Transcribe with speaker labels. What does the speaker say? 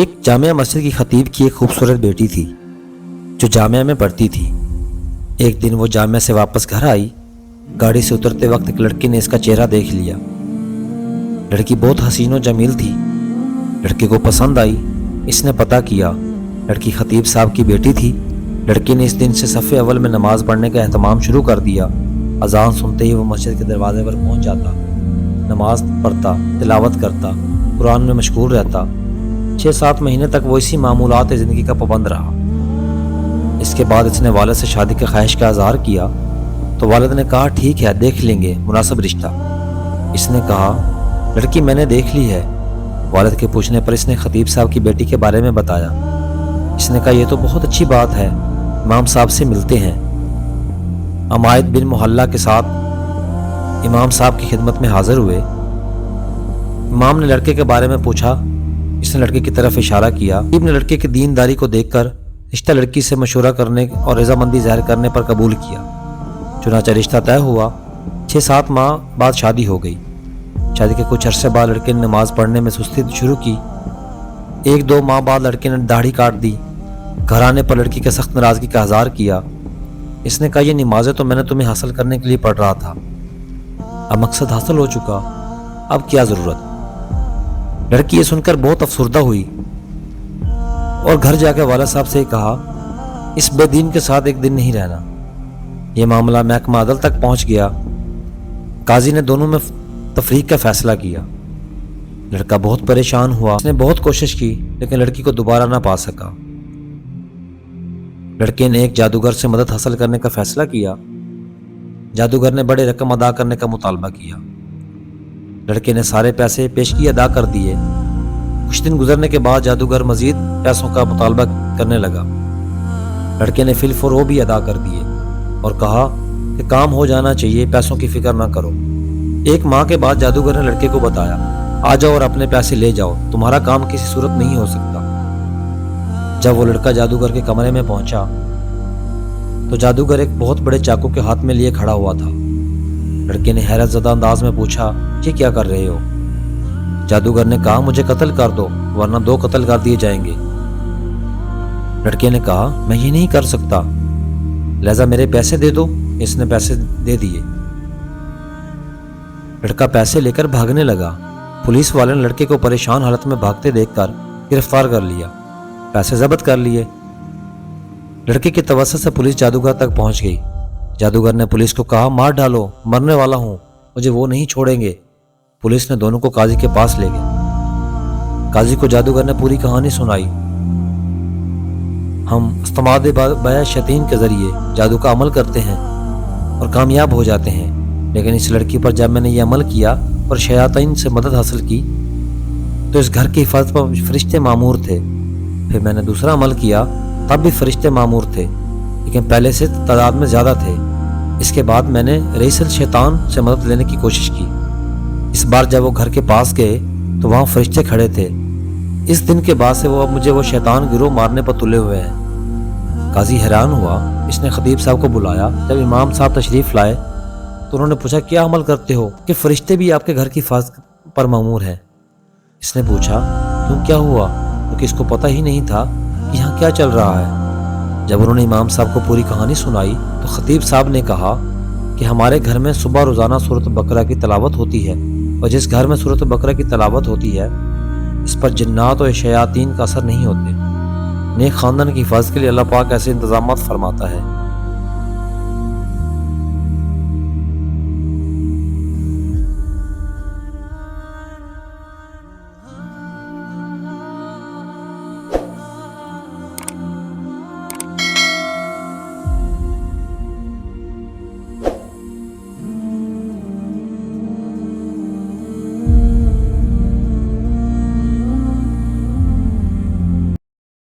Speaker 1: ایک جامعہ مسجد کی خطیب کی ایک خوبصورت بیٹی تھی جو جامعہ میں پڑھتی تھی۔ ایک دن وہ جامعہ سے واپس گھر آئی۔ گاڑی سے اترتے وقت ایک لڑکی نے اس کا چہرہ دیکھ لیا۔ لڑکی بہت حسین و جمیل تھی۔ لڑکے کو پسند آئی۔ اس نے پتہ کیا، لڑکی خطیب صاحب کی بیٹی تھی۔ لڑکی نے اس دن سے صف اول میں نماز پڑھنے کا اہتمام شروع کر دیا۔ اذان سنتے ہی وہ مسجد کے دروازے پر پہنچ جاتا، نماز پڑھتا، تلاوت کرتا، قرآن میں مشغول رہتا۔ 6-7 مہینے تک وہ اسی معمولات زندگی کا پابند رہا۔ اس کے بعد اس نے والد سے شادی کی خواہش کا اظہار کیا تو والد نے کہا ٹھیک ہے، دیکھ لیں گے مناسب رشتہ۔ اس نے کہا لڑکی میں نے دیکھ لی ہے۔ والد کے پوچھنے پر اس نے خطیب صاحب کی بیٹی کے بارے میں بتایا۔ اس نے کہا یہ تو بہت اچھی بات ہے، امام صاحب سے ملتے ہیں۔ عمائد بن محلہ کے ساتھ امام صاحب کی خدمت میں حاضر ہوئے۔ امام نے لڑکے کے بارے میں پوچھا۔ اس نے لڑکے کی طرف اشارہ کیا۔ خطیب نے لڑکے کی دینداری کو دیکھ کر رشتہ لڑکی سے مشورہ کرنے اور رضامندی ظاہر کرنے پر قبول کیا۔ چنانچہ رشتہ طے ہوا۔ 6-7 ماہ بعد شادی ہو گئی۔ شادی کے کچھ عرصے بعد لڑکے نے نماز پڑھنے میں سستی شروع کی۔ 1-2 ماہ بعد لڑکے نے داڑھی کاٹ دی۔ گھر آنے پر لڑکی کا سخت ناراضگی کا اظہار کیا۔ اس نے کہا یہ نمازیں تو میں نے تمہیں حاصل کرنے کے لیے پڑھ رہا تھا، اب مقصد حاصل ہو چکا، اب کیا ضرورت۔ لڑکی یہ سن کر بہت افسردہ ہوئی اور گھر جا کے والد صاحب سے کہا اس بے دین کے ساتھ ایک دن نہیں رہنا۔ یہ معاملہ محکمہ عدل تک پہنچ گیا۔ قاضی نے دونوں میں تفریق کا فیصلہ کیا۔ لڑکا بہت پریشان ہوا۔ اس نے بہت کوشش کی لیکن لڑکی کو دوبارہ نہ پا سکا۔ لڑکے نے ایک جادوگر سے مدد حاصل کرنے کا فیصلہ کیا۔ جادوگر نے بڑے رقم ادا کرنے کا مطالبہ کیا۔ لڑکے نے سارے پیسے پیشگی ادا کر دیے۔ کچھ دن گزرنے کے بعد جادوگر مزید پیسوں کا مطالبہ کرنے لگا۔ لڑکے نے فی الفور وہ بھی ادا کر دیے اور کہا کہ کام ہو جانا چاہیے، پیسوں کی فکر نہ کرو۔ 1 ماہ کے بعد جادوگر نے لڑکے کو بتایا آ جاؤ اور اپنے پیسے لے جاؤ، تمہارا کام کسی صورت نہیں ہو سکتا۔ جب وہ لڑکا جادوگر کے کمرے میں پہنچا تو جادوگر ایک بہت بڑے چاقو کے ہاتھ میں لیے کھڑا ہوا تھا۔ لڑکے نے حیرت زدہ انداز میں پوچھا یہ کیا کر رہے ہو؟ جادوگر نے کہا مجھے قتل کر دو ورنہ 2 قتل کر دیے جائیں گے۔ لڑکے نے کہا میں یہ نہیں کر سکتا، لہذا میرے پیسے دے دو۔ اس نے پیسے دے دیے۔ لڑکا پیسے لے کر بھاگنے لگا۔ پولیس والے نے لڑکے کو پریشان حالت میں بھاگتے دیکھ کر گرفتار کر لیا، پیسے ضبط کر لیے۔ لڑکے کی توسط سے پولیس جادوگر تک پہنچ گئی۔ جادوگر نے پولیس کو کہا مار ڈالو، مرنے والا ہوں، مجھے وہ نہیں چھوڑیں گے۔ پولیس نے دونوں کو قاضی کے پاس لے گئے۔ قاضی کو جادوگر نے پوری کہانی سنائی۔ ہم استماد بیع شیطین کے ذریعے جادو کا عمل کرتے ہیں اور کامیاب ہو جاتے ہیں، لیکن اس لڑکی پر جب میں نے یہ عمل کیا اور شیاطین سے مدد حاصل کی تو اس گھر کی حفاظت پر فرشتے مامور تھے۔ پھر میں نے دوسرا عمل کیا، تب بھی فرشتے مامور تھے، لیکن پہلے سے تعداد میں زیادہ تھے۔ اس کے بعد میں نے رئیس الشیطان سے مدد لینے کی کوشش کی۔ اس بار جب وہ گھر کے پاس گئے تو وہاں فرشتے کھڑے تھے۔ اس دن کے بعد سے وہ اب مجھے وہ شیطان گروہ مارنے پر تلے ہوئے ہیں۔ قاضی حیران ہوا۔ اس نے خطیب صاحب کو بلایا۔ جب امام صاحب تشریف لائے تو انہوں نے پوچھا کیا عمل کرتے ہو کہ فرشتے بھی آپ کے گھر کی حفاظت پر مامور ہیں؟ اس نے پوچھا کیوں کیا ہوا، کیونکہ اس کو پتہ ہی نہیں تھا کہ یہاں کیا چل رہا ہے۔ جب انہوں نے امام صاحب کو پوری کہانی سنائی تو خطیب صاحب نے کہا کہ ہمارے گھر میں صبح روزانہ سورۃ بقرہ کی تلاوت ہوتی ہے، اور جس گھر میں سورۃ بقرہ کی تلاوت ہوتی ہے اس پر جنات اور شیاطین کا اثر نہیں ہوتے۔ نیک خاندان کی حفاظت کے لیے اللہ پاک ایسے انتظامات فرماتا ہے۔